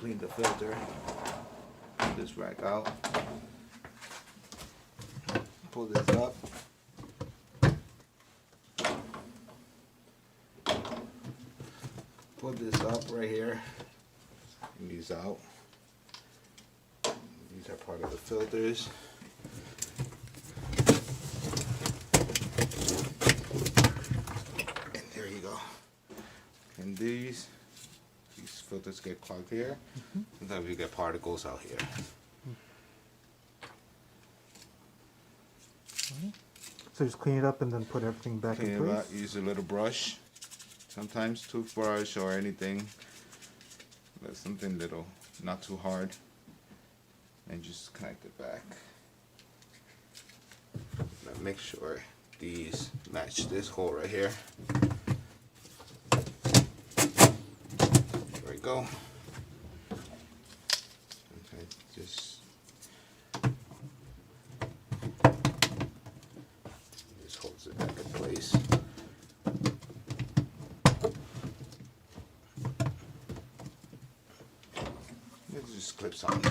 clean the filter. Pull this rack out. Pull this up. Pull this up right here. And these out. These are part of the filters. And there you go. And these filters get clogged here. Sometimes you get particles out here. So just clean it up and then put everything back in Clean it place? up, use a little brush. Sometimes toothbrush or anything. But something little, not too hard. And just connect it back. Now make sure these match this hole right here. There we go. Okay, just holds it back in place. It just clips on.